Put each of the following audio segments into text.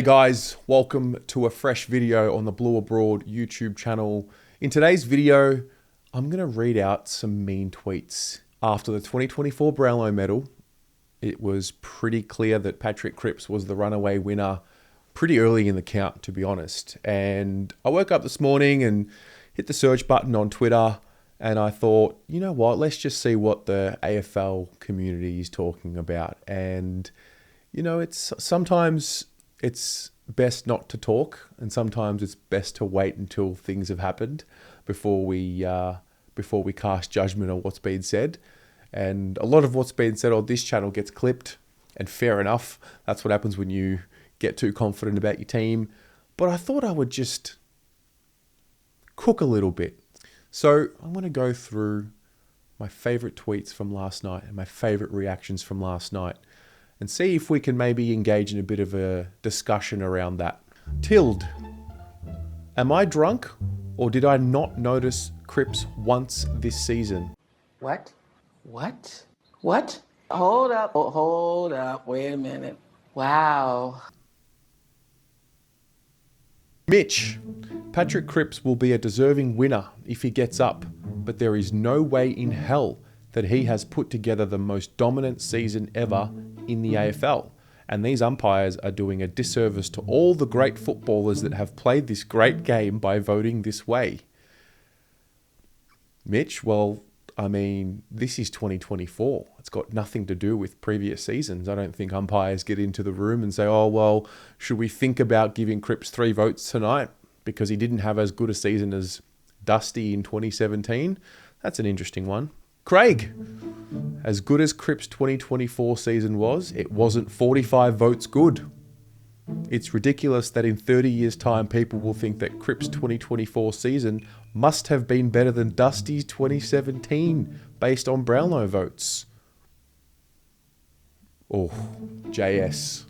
Hey guys, welcome to a fresh video on the Blue Abroad YouTube channel. In today's video, I'm going to read out some mean tweets. After the 2024 Brownlow Medal, it was pretty clear that Patrick Cripps was the runaway winner pretty early in the count, to be honest. And I woke up this morning and hit the search button on Twitter and I thought, you know what, let's just see what the AFL community is talking about. And, you know, sometimes it's best not to talk, and sometimes it's best to wait until things have happened before we cast judgment on what's been said. And a lot of what's been said on this channel gets clipped, and fair enough. That's what happens when you get too confident about your team. But I thought I would just cook a little bit. So I'm going to go through my favorite tweets from last night and my favorite reactions from last night, and see if we can maybe engage in a bit of a discussion around that. Tilde, am I drunk or did I not notice Cripps once this season? What? Hold up, wait a minute. Wow. Mitch, Patrick Cripps will be a deserving winner if he gets up, but there is no way in hell that he has put together the most dominant season ever in the AFL. And these umpires are doing a disservice to all the great footballers that have played this great game by voting this way. Mitch, well, I mean, this is 2024. It's got nothing to do with previous seasons. I don't think umpires get into the room and say, oh, well, should we think about giving Cripps 3 votes tonight because he didn't have as good a season as Dusty in 2017? That's an interesting one. Craig, as good as Cripps' 2024 season was, it wasn't 45 votes good. It's ridiculous that in 30 years' time, people will think that Cripps' 2024 season must have been better than Dusty's 2017 based on Brownlow votes. Oh, JS.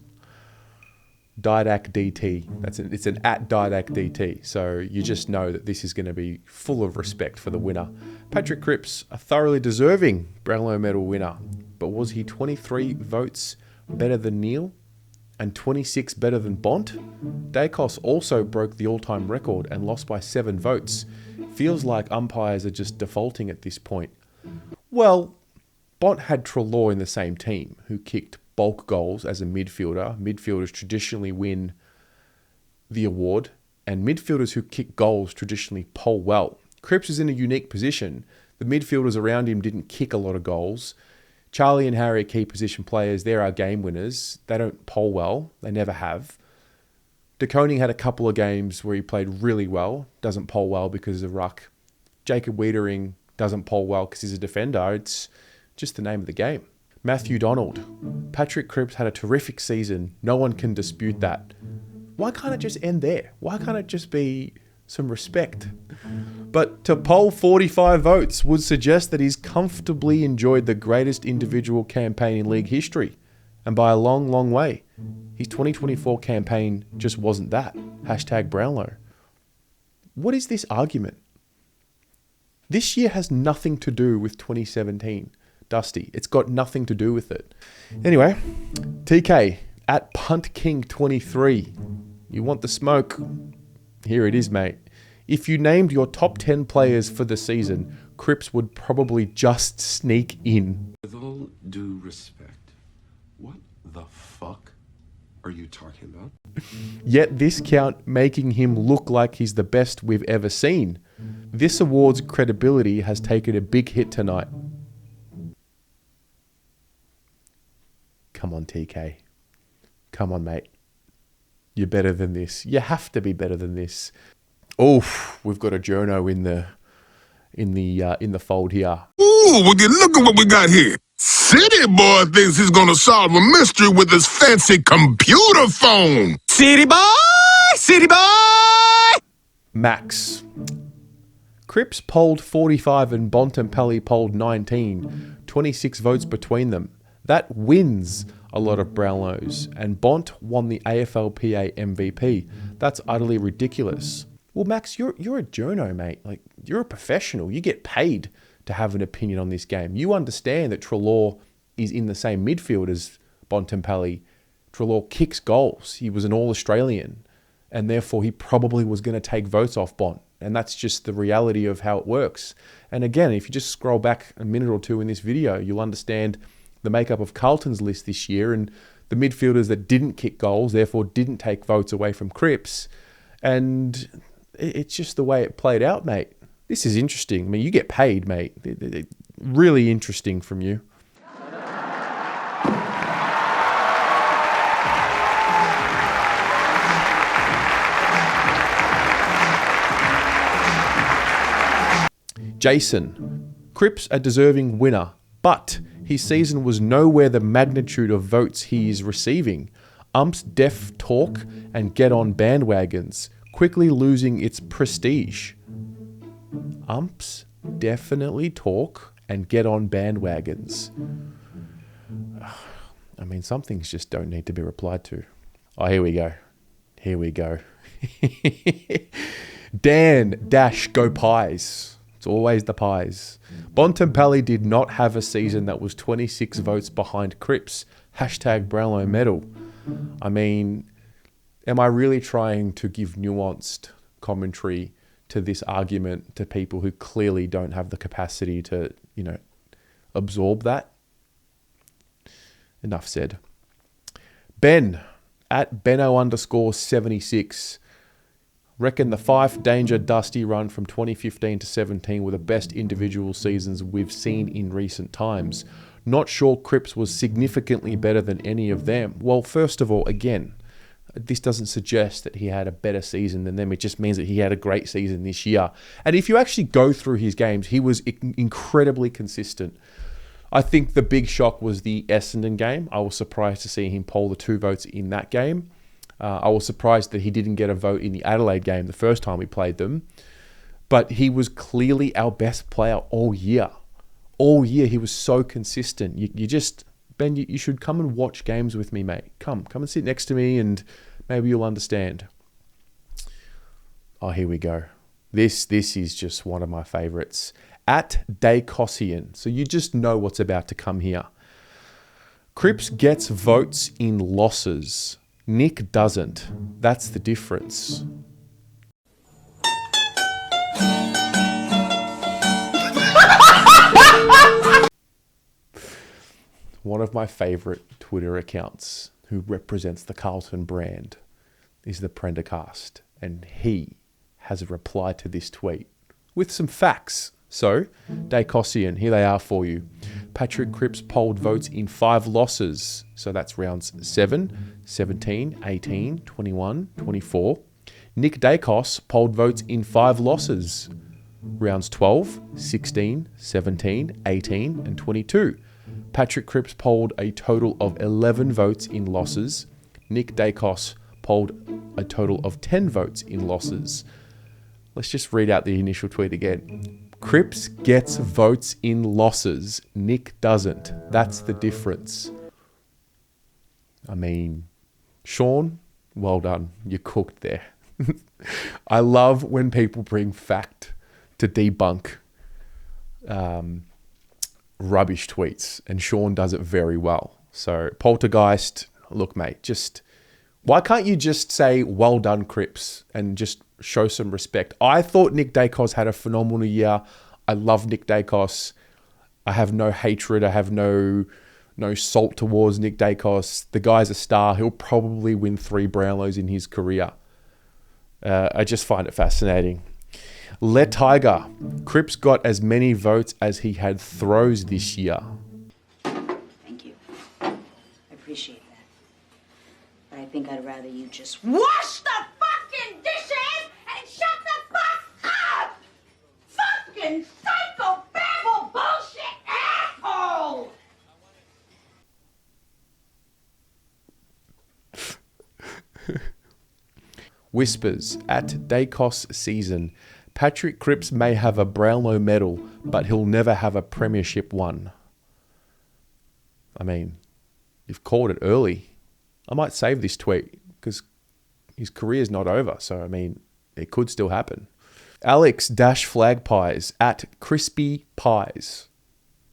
Didac DT. It's an at Didac DT. So you just know that this is going to be full of respect for the winner. Patrick Cripps, a thoroughly deserving Brownlow Medal winner. But was he 23 votes better than Neil and 26 better than Bont? Dacos also broke the all-time record and lost by 7 votes. Feels like umpires are just defaulting at this point. Well, Bont had Treloar in the same team, who kicked bulk goals as a midfielder. Midfielders traditionally win the award, and midfielders who kick goals traditionally poll well. Cripps is in a unique position. The midfielders around him didn't kick a lot of goals. Charlie and Harry are key position players. They're our game winners. They don't poll well. They never have. De Koning had a couple of games where he played really well. Doesn't poll well because of ruck. Jacob Wiedering doesn't poll well because he's a defender. It's just the name of the game. Matthew Donald. Patrick Cripps had a terrific season. No one can dispute that. Why can't it just end there? Why can't it just be some respect? But to poll 45 votes would suggest that he's comfortably enjoyed the greatest individual campaign in league history. And by a long, long way. His 2024 campaign just wasn't that. Hashtag Brownlow. What is this argument? This year has nothing to do with 2017. Dusty. It's got nothing to do with it. Anyway, TK at Punt King 23. You want the smoke? Here it is, mate. If you named your top 10 players for the season, Cripps would probably just sneak in. With all due respect, what the fuck are you talking about? Yet this count making him look like he's the best we've ever seen. This award's credibility has taken a big hit tonight. Come on, TK. Come on, mate. You're better than this. You have to be better than this. Oh, we've got a journo in the fold here. Ooh, would you look at what we got here? City boy thinks he's gonna solve a mystery with his fancy computer phone. City boy! Max. Cripps polled 45 and Bontempelli polled 19. 26 votes between them. That wins a lot of Brownlows, and Bont won the AFLPA MVP. That's utterly ridiculous. Well, Max, you're a journo, mate. Like, you're a professional. You get paid to have an opinion on this game. You understand that Treloar is in the same midfield as Bontempelli, Treloar kicks goals. He was an All-Australian, and therefore he probably was going to take votes off Bont. And that's just the reality of how it works. And again, if you just scroll back a minute or two in this video, you'll understand the makeup of Carlton's list this year and the midfielders that didn't kick goals, therefore didn't take votes away from Cripps. And it's just the way it played out, mate. This is interesting. I mean, you get paid, mate. Really interesting from you. Jason, Cripps a deserving winner, but his season was nowhere the magnitude of votes he is receiving. Umps def talk and get on bandwagons, quickly losing its prestige. Umps definitely talk and get on bandwagons. I mean, some things just don't need to be replied to. Oh, here we go. Here we go. Dan-Go Pies. It's always the Pies. Bontempelli did not have a season that was 26 votes behind Cripps. Hashtag Brownlow Medal. I mean, am I really trying to give nuanced commentary to this argument to people who clearly don't have the capacity to, absorb that? Enough said. Ben, at Benno_76. Reckon the Fife Danger Dusty run from 2015 to 17 were the best individual seasons we've seen in recent times. Not sure Cripps was significantly better than any of them. Well, first of all, again, this doesn't suggest that he had a better season than them. It just means that he had a great season this year. And if you actually go through his games, he was incredibly consistent. I think the big shock was the Essendon game. I was surprised to see him poll the 2 votes in that game. I was surprised that he didn't get a vote in the Adelaide game the first time we played them. But he was clearly our best player all year. All year, he was so consistent. Ben, you should come and watch games with me, mate. Come and sit next to me and maybe you'll understand. Oh, here we go. This is just one of my favorites. At Dacossian. So you just know what's about to come here. Cripps gets votes in losses. Nick doesn't. That's the difference. One of my favorite Twitter accounts who represents the Carlton brand is the Prendercast, and he has a reply to this tweet with some facts. So, Dacossian, here they are for you. Patrick Cripps polled votes in 5 losses. So that's rounds 7, 17, 18, 21, 24. Nick Dacos polled votes in 5 losses. Rounds 12, 16, 17, 18, and 22. Patrick Cripps polled a total of 11 votes in losses. Nick Dacos polled a total of 10 votes in losses. Let's just read out the initial tweet again. Cripps gets votes in losses. Nick doesn't. That's the difference. I mean, Sean, well done. You cooked there. I love when people bring fact to debunk rubbish tweets, and Sean does it very well. So, Poltergeist, look, mate, why can't you just say, well done, Cripps, and just show some respect? I thought Nick Dacos had a phenomenal year. I love Nick Dacos. I have no hatred. I have no salt towards Nick Dacos. The guy's a star. He'll probably win 3 Brownlows in his career. I just find it fascinating. Let Tiger. Cripps got as many votes as he had throws this year. Thank you. I appreciate that. But I think I'd rather you just wash the fucking dishes and shut the fuck up! Fucking psychobabble bullshit asshole! Whispers. At Dacos season. Patrick Cripps may have a Brownlow medal, but he'll never have a premiership one. I mean, you've called it early. I might save this tweet because his career's not over. So, I mean, it could still happen. Alex-Flag Pies at Crispy Pies.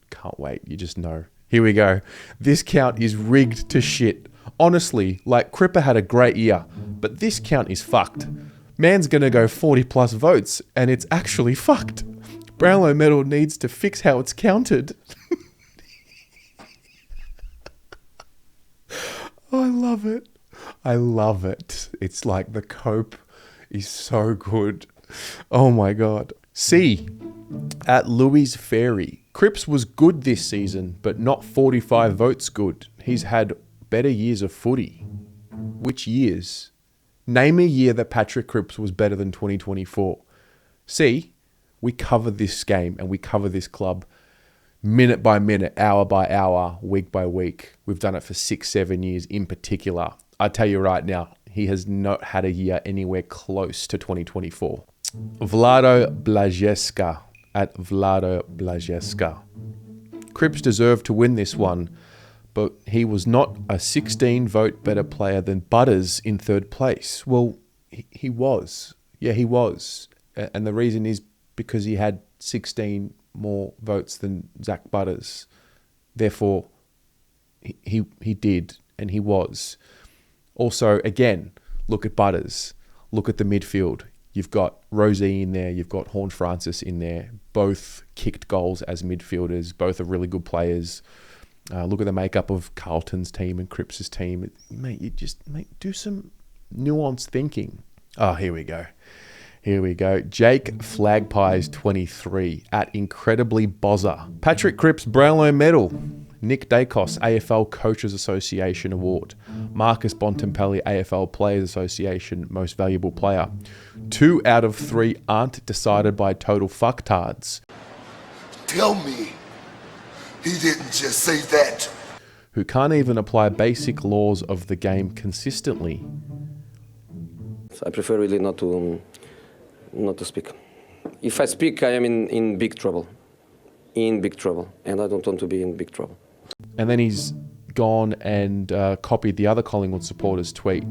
Can't wait. You just know. Here we go. This count is rigged to shit. Honestly, like, Cripper had a great year, but this count is fucked. Man's gonna go 40 plus votes, and it's actually fucked. Brownlow Medal needs to fix how it's counted. Oh, I love it. I love it. It's like the cope is so good. Oh my God. C, at Louis Ferry. Cripps was good this season, but not 45 votes good. He's had better years of footy. Which years? Name a year that Patrick Cripps was better than 2024. C, we cover this game and we cover this club minute by minute, hour by hour, week by week. We've done it for 6-7 years in particular. I tell you right now, he has not had a year anywhere close to 2024. Vlado Blajeska at Vlado Blajeska. Cripps deserved to win this one, but he was not a 16 vote better player than Butters in third place. Well, he was. Yeah, he was. And the reason is because he had 16 more votes than Zach Butters. Therefore, he did, and he was. Also, again, look at Butters. Look at the midfield. You've got Rosie in there. You've got Horn Francis in there. Both kicked goals as midfielders. Both are really good players. Look at the makeup of Carlton's team and Cripps' team. Mate, do some nuanced thinking. Oh, here we go. Here we go. Jake Flagpies 23 at Incredibly Bozza. Patrick Cripps Brownlow Medal. Nick Dacos AFL Coaches Association Award. Marcus Bontempelli AFL Players Association Most Valuable Player. 2 out of 3 aren't decided by total fucktards. Tell me he didn't just say that. Who can't even apply basic laws of the game consistently. I prefer really not to speak. If I speak, I am in big trouble. In big trouble. And I don't want to be in big trouble. And then he's gone and copied the other Collingwood supporters' tweet.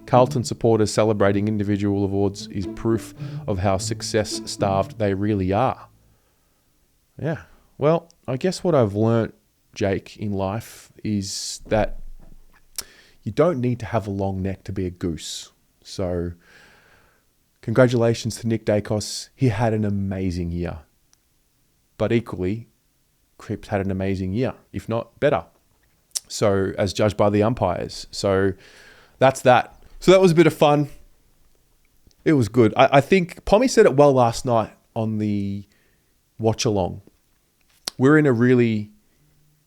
Carlton supporters celebrating individual awards is proof of how success-starved they really are. Yeah. Well, I guess what I've learnt, Jake, in life is that you don't need to have a long neck to be a goose. So, congratulations to Nick Dacos. He had an amazing year. But equally, Cripps had an amazing year, if not better. So, as judged by the umpires. So, that's that. So, that was a bit of fun. It was good. I think Pommy said it well last night on the watch-along. We're in a really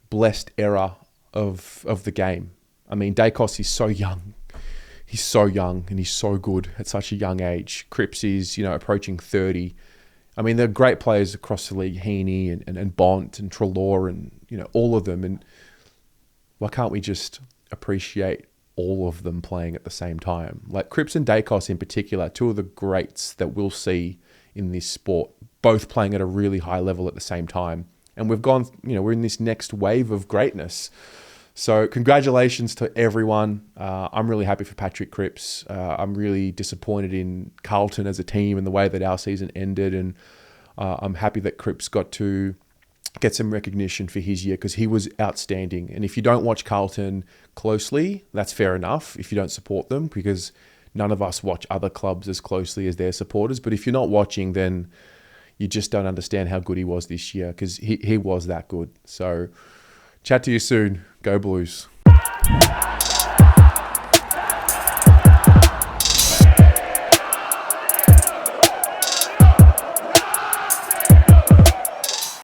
blessed era of the game. I mean, Dacos is so young. He's so young and he's so good at such a young age. Cripps is, approaching 30. I mean, they're great players across the league, Heaney and Bont and Treloar and, all of them. And why can't we just appreciate all of them playing at the same time? Like Cripps and Dacos in particular, 2 of the greats that we'll see in this sport, both playing at a really high level at the same time. And we've gone, we're in this next wave of greatness. So congratulations to everyone. I'm really happy for Patrick Cripps. I'm really disappointed in Carlton as a team and the way that our season ended. And I'm happy that Cripps got to get some recognition for his year because he was outstanding. And if you don't watch Carlton closely, that's fair enough if you don't support them, because none of us watch other clubs as closely as their supporters. But if you're not watching, then you just don't understand how good he was this year, because he was that good. So chat to you soon. Go Blues.